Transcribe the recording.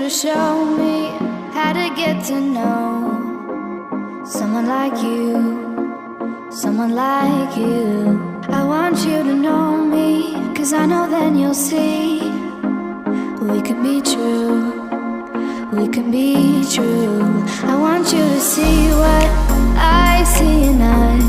to show me how to get to know someone like you, someone like you. I want you to know me, 'cause I know then you'll see we could be true, we can be true. I want you to see what I see in us,